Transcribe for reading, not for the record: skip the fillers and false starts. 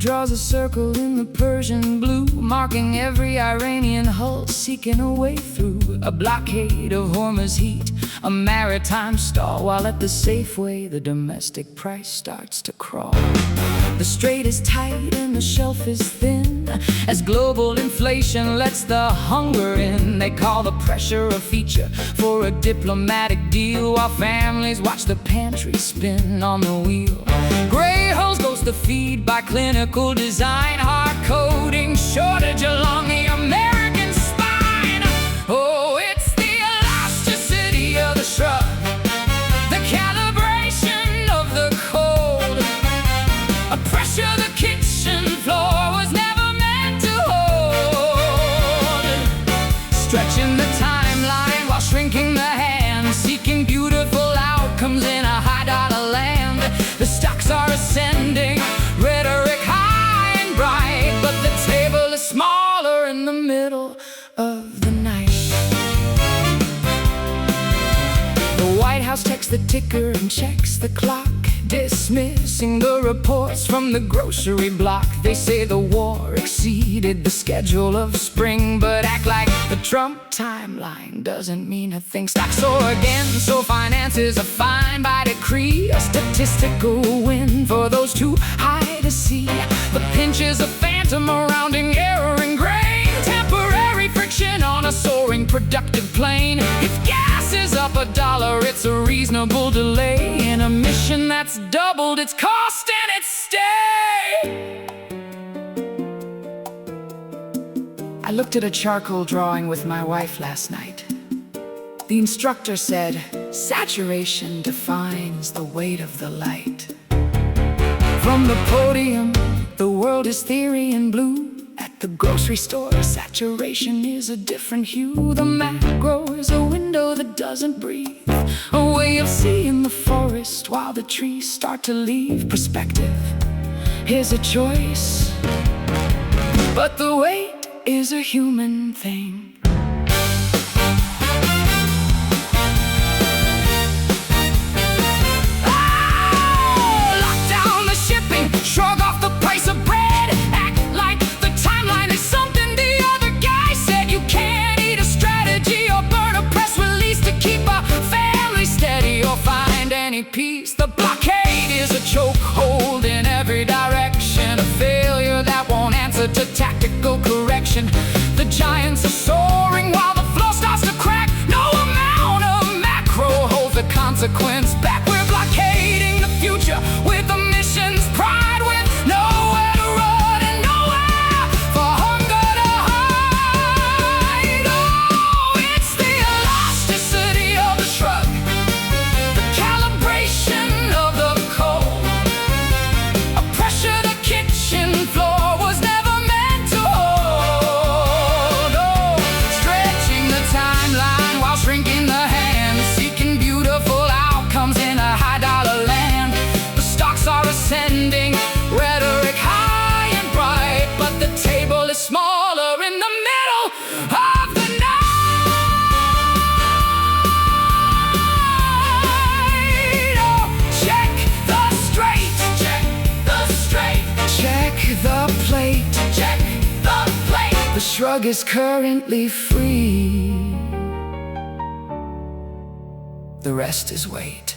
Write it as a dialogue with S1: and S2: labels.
S1: draws a circle in the Persian blue, marking every Iranian hull seeking a way through. A blockade of Hormuz heat, a maritime stall, while at the Safeway the domestic price starts to crawl. The Strait is tight and the shelf is thin, as global inflation lets the hunger in. They call the pressure a feature for a diplomatic deal, while families watch the pantry spin on the wheel. Gray holes ghost the feed by clinical design, hard coding shortage along the American spine. Oh, it's the elasticity of the shrug, the calibration of the cold, a pressure the kitchen floor was never meant to hold. Stretching the timeline while shrinking the hand, seeking beautiful outcomes in a high-dollar land. The stocks are ascending, rhetoric high and bright, but the table is smaller in the middle of the night. The White House checks the ticker and checks the clock, dismissing the reports from the grocery block. They say the war exceeded the schedule of spring, but act like the Trump timeline doesn't mean a thing. Stocks soar again, so finances are fine by decree, a statistical win for those too high to see. The pinch is a phantom, a rounding error ingrained, temporary friction on a soaring productive plane. If gas is up $1, it's a reasonable delay in a mission that's doubled its cost and its stay. I looked at a charcoal drawing with my wife last night. The instructor said, saturation defines the weight of the light. From the podium, the world is theory in blue. At the grocery store, saturation is a different hue. The macro is a window that doesn't breathe, a way of seeing the forest while the trees start to leave. Perspective is a choice, but the weight is a human thing. Lock down the shipping, shrug off the price of bread, act like the timeline is something the other guy said. You can't eat a strategy or burn a press release to keep a family steady or find any peace. The blockade is a chokehold in every direction, a failure that won't answer to tactical correction. The giants are soaring while the floor starts to crack. No amount of macro holds the consequence back. We're blockading the future with a mission's pride, with nowhere to run and nowhere for hunger to hide. Oh, it's the elasticity of the shrug, the calibration of the cold, a pressure the kitchen floor was never meant to hold. Oh, stretching the timeline while shrinking the hand, seeking beautiful outcomes in a high-dollar land. The stocks are ascending, rhetoric high and bright, but the table is smaller in the middle of the night. Oh, check the straight, check the straight, check the plate, check the plate. The shrug is currently free, the rest is weight.